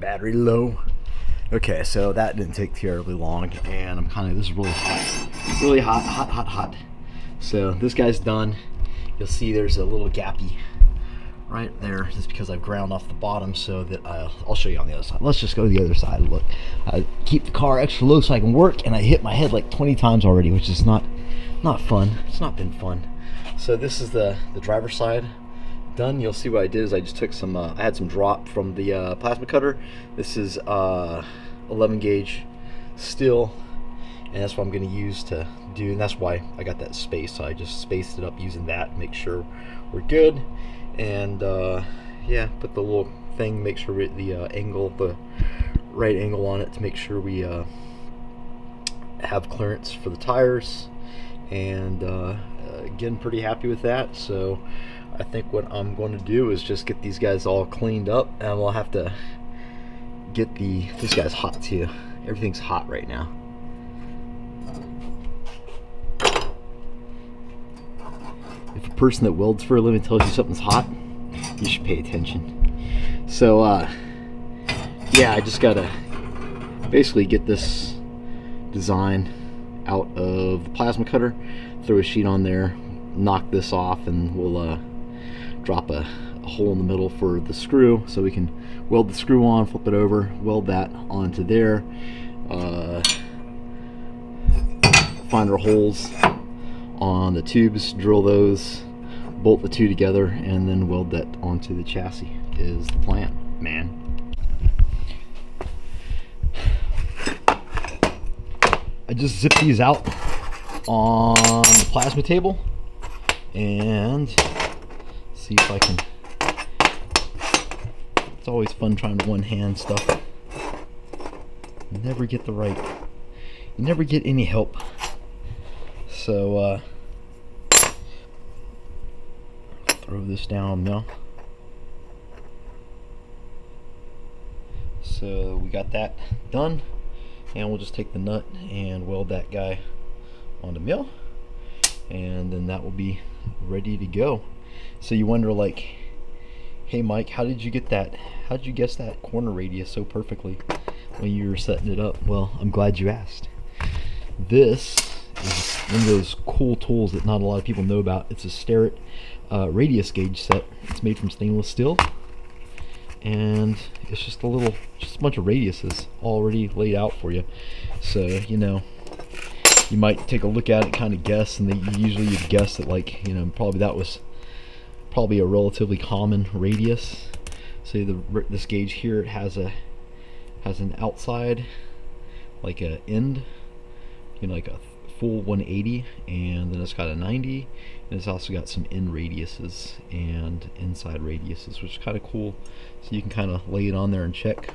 battery low. Okay, so that didn't take terribly long, and I'm kind of, this is really hot. Really hot. So this guy's done. You'll see there's a little gappy right there. That's because I've ground off the bottom so that I'll show you on the other side. Let's just go to the other side and look. I keep the car extra low so I can work, and I hit my head like 20 times already, which is not fun. It's not been fun. So this is the driver's side done. You'll see what I did is I just took some, I had some drop from the plasma cutter. This is 11 gauge steel, and that's what I'm going to use to do, and that's why I got that space. So I just spaced it up using that, make sure we're good. And yeah, put the little thing, make sure the angle, the right angle on it to make sure we have clearance for the tires. And again, pretty happy with that. So I think what I'm going to do is just get these guys all cleaned up, and we'll have to get this guy's hot too. Everything's hot right now. If a person that welds for a living tells you something's hot, you should pay attention. So yeah, I just gotta basically get this design out of the plasma cutter, throw a sheet on there, knock this off, and we'll drop a hole in the middle for the screw so we can weld the screw on, flip it over, weld that onto there, find our holes on the tubes, drill those, bolt the two together, and then weld that onto the chassis is the plan, man. I just zipped these out on the plasma table and see if I can. It's always fun trying to one-hand stuff. You never get the right. You never get any help. So throw this down now. So we got that done, and we'll just take the nut and weld that guy on the mill, and then that will be ready to go. So you wonder, like, hey Mike, how did you get that? How did you guess that corner radius so perfectly when you were setting it up? Well, I'm glad you asked. This is one of those cool tools that not a lot of people know about. It's a Starrett radius gauge set. It's made from stainless steel, and it's just a bunch of radiuses already laid out for you. So, you know, you might take a look at it, kind of guess, and then usually you'd guess that, like, you know, probably that was probably a relatively common radius. So this gauge here, it has an outside, like a end, you know, like a full 180, and then it's got a 90, and it's also got some end radiuses and inside radiuses, which is kind of cool. So you can kind of lay it on there and check,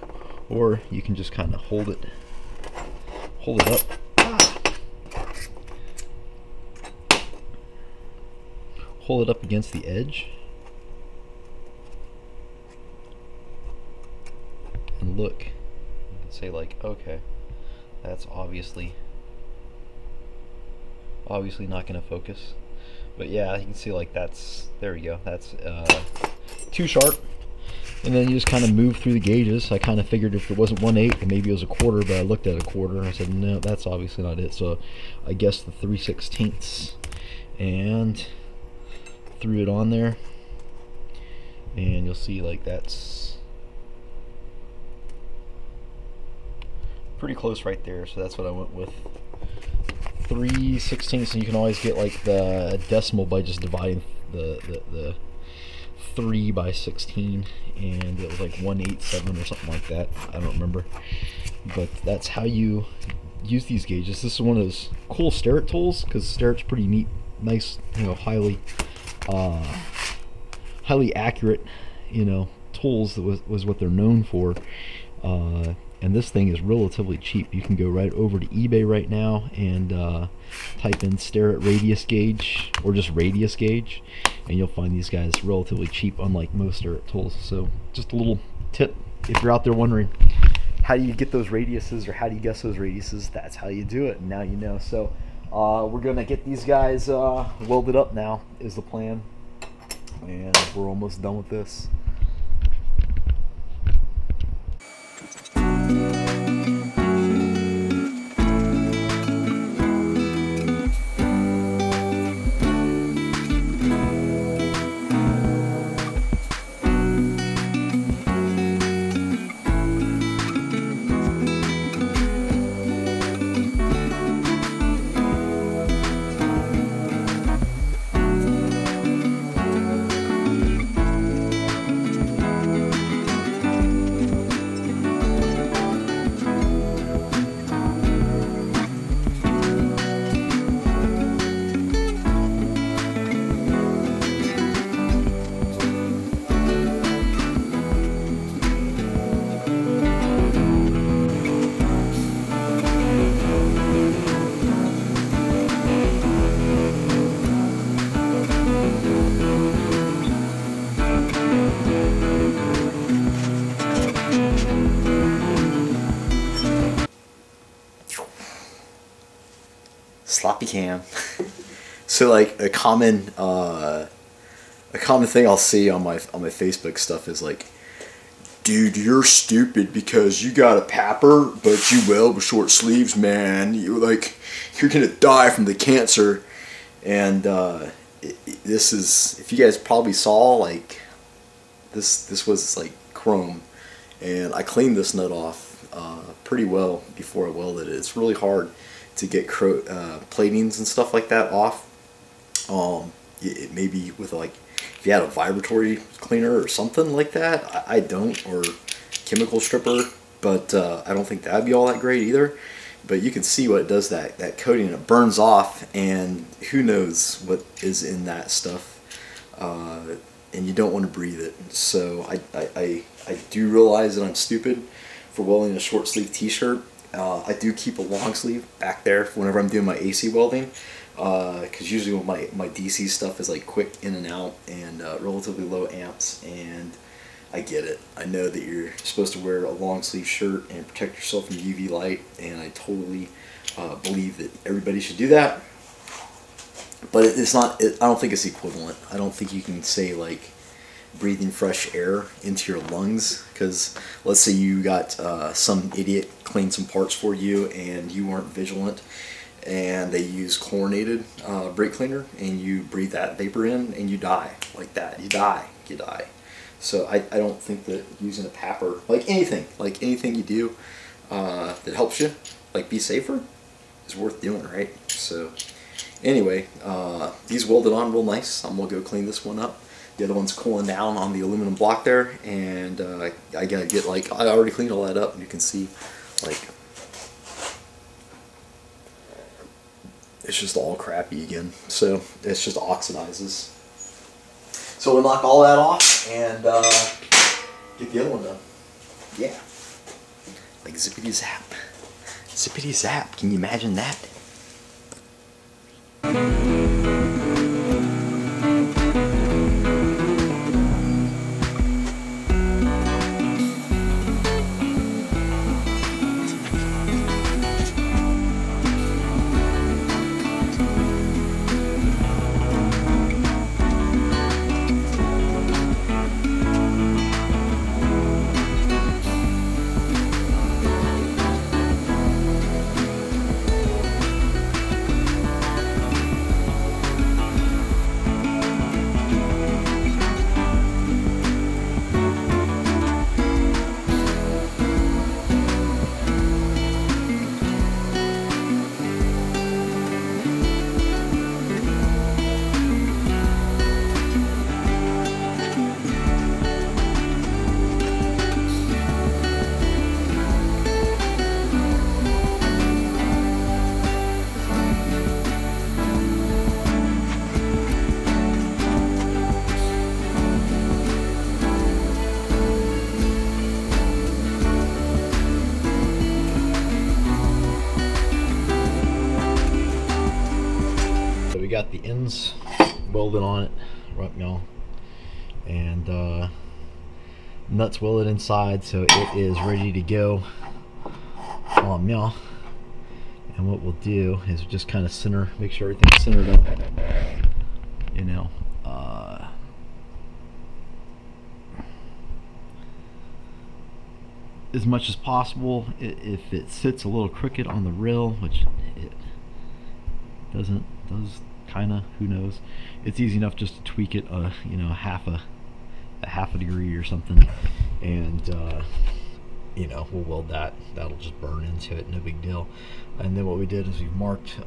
or you can just kind of hold it up. Hold it up against the edge and look and say, like, okay, that's obviously not going to focus, but yeah, you can see, like, there we go, that's too sharp. And then you just kind of move through the gauges. I kind of figured if it wasn't 1/8, then maybe it was a quarter, but I looked at a quarter and I said, no, that's obviously not it. So I guessed the 3/16 and threw it on there, and you'll see, like, that's pretty close right there. So that's what I went with, 3/16, and you can always get, like, the decimal by just dividing the 3 by 16, and it was like 187 or something like that. I don't remember, but that's how you use these gauges. This is one of those cool Starrett tools, because Starrett's pretty neat, nice, you know, highly accurate, you know, tools. That was what they're known for. And this thing is relatively cheap. You can go right over to eBay right now and type in Starrett radius gauge, or just radius gauge, and you'll find these guys relatively cheap, unlike most Starrett tools. So just a little tip, if you're out there wondering how do you get those radiuses, or how do you guess those radiuses, that's how you do it. Now you know. So we're gonna get these guys welded up now is the plan, and we're almost done with this. sloppy cam. So like a common thing I'll see on my Facebook stuff is like, dude, you're stupid because you got a papper but you weld with short sleeves, man. You're gonna die from the cancer. And this is, if you guys probably saw, like this was like chrome, and I cleaned this nut off pretty well before I welded it. It's really hard to get platings and stuff like that off. Maybe with like, if you had a vibratory cleaner or something like that. I don't, or chemical stripper, but I don't think that'd be all that great either. But you can see what it does, that coating, it burns off, and who knows what is in that stuff, and you don't want to breathe it. So I do realize that I'm stupid for welding a short sleeve t-shirt. I do keep a long sleeve back there whenever I'm doing my AC welding, because usually my DC stuff is like quick in and out and relatively low amps, and I get it. I know that you're supposed to wear a long sleeve shirt and protect yourself from UV light, and I totally believe that everybody should do that. But it's not, I don't think it's equivalent. I don't think you can say like breathing fresh air into your lungs, because let's say you got some idiot clean some parts for you and you weren't vigilant, and they use chlorinated brake cleaner, and you breathe that vapor in and you die like that. You die. So I don't think that using a papper, like anything you do that helps you like be safer, is worth doing, right? So anyway, these welded on real nice. I'm gonna go clean this one up. The other one's cooling down on the aluminum block there, and I gotta get, like, I already cleaned all that up, and you can see like it's just all crappy again. So it's just oxidizes. So we'll knock all that off and get the other one done. Yeah. Like zippity zap. Zippity zap. Can you imagine that? Got the ends welded on it right now, and nuts welded inside, so it is ready to go on meow. And what we'll do is just kind of center, make sure everything's centered up, you know, as much as possible. If it sits a little crooked on the rail, which it does kinda, who knows, it's easy enough just to tweak it you know, half a degree or something, and you know, we'll weld that. That'll just burn into it, no big deal. And then what we did is we marked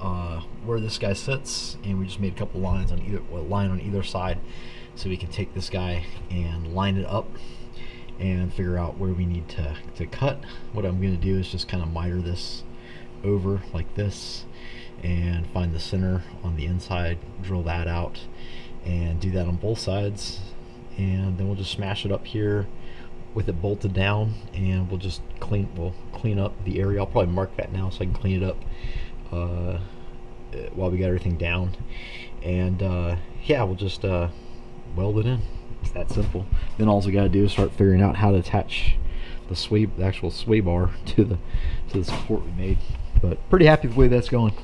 where this guy sits, and we just made a couple lines on either side, so we can take this guy and line it up and figure out where we need to cut. What I'm going to do is just kind of miter this over like this, and find the center on the inside, drill that out, and do that on both sides. And then we'll just smash it up here with it bolted down, and we'll just clean up the area. I'll probably mark that now so I can clean it up while we got everything down. And yeah, we'll just weld it in. It's that simple. Then all we got to do is start figuring out how to attach the actual sway bar to the support we made. But pretty happy with the way that's going.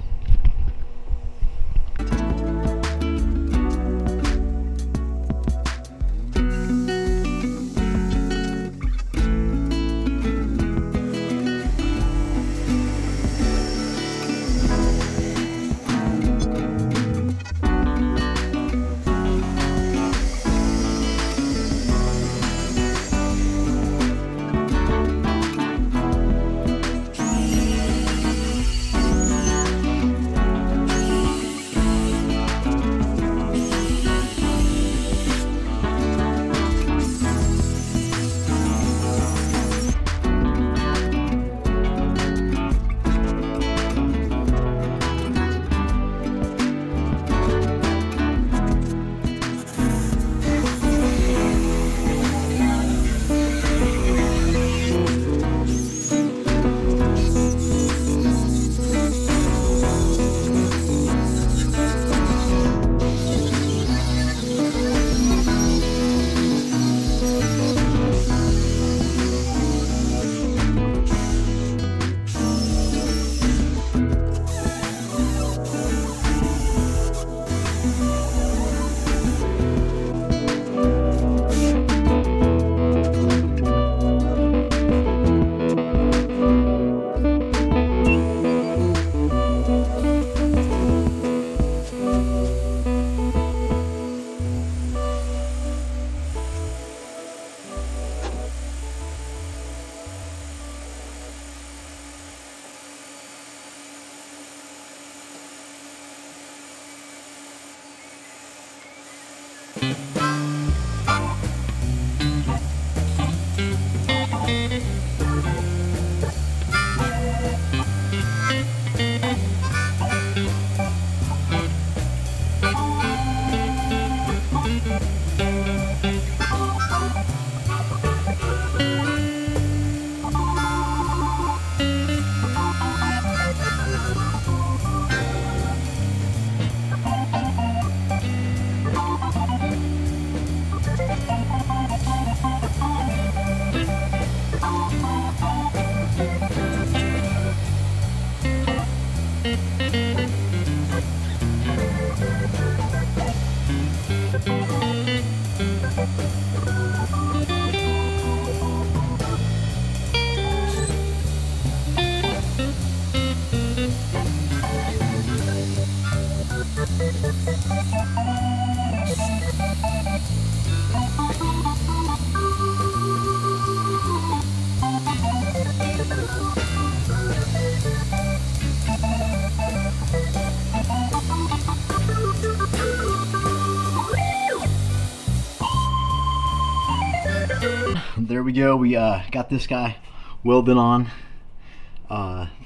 There we go. We got this guy welded on.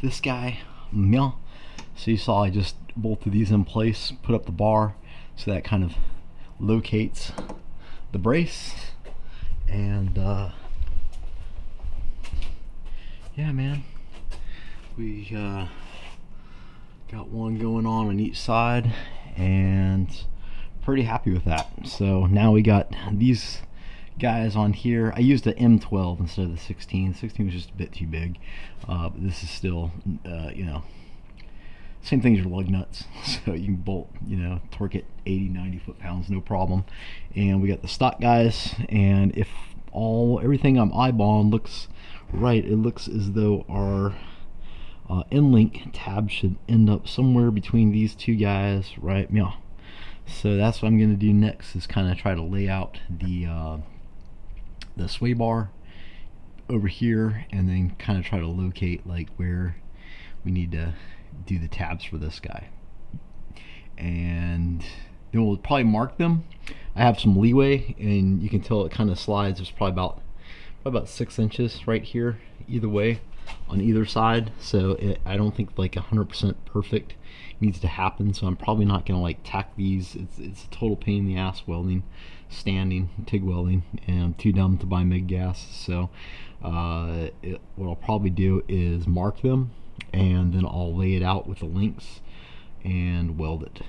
This guy, mill. So you saw I just bolted these in place, put up the bar, so that kind of locates the brace. And yeah, man, we got one going on each side, and pretty happy with that. So now we got these guys on here. I used an M12 instead of the 16. 16 was just a bit too big, but this is still, you know, same thing as your lug nuts. So you can bolt, you know, torque it 80-90 foot-pounds, no problem. And we got the stock guys, and if everything I'm eyeballing looks right, it looks as though our end link tab should end up somewhere between these two guys, right? Yeah. So that's what I'm going to do next, is kind of try to lay out the sway bar over here, and then kind of try to locate like where we need to do the tabs for this guy, and then we'll probably mark them. I have some leeway, and you can tell it kind of slides. There's probably about 6 inches right here either way on either side, so I don't think like 100% perfect needs to happen, so I'm probably not gonna like tack these. It's a total pain in the ass welding, standing TIG welding, and I'm too dumb to buy MIG gas. So what I'll probably do is mark them, and then I'll lay it out with the links and weld it.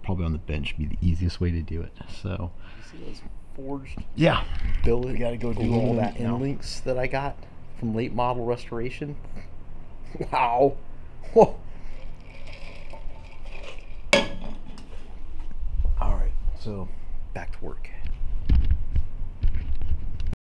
Probably on the bench be the easiest way to do it. So you see those forged? Yeah, Billet. we got to go do all that end links that I got from late model restoration. Wow. Whoa. All right, so back to work.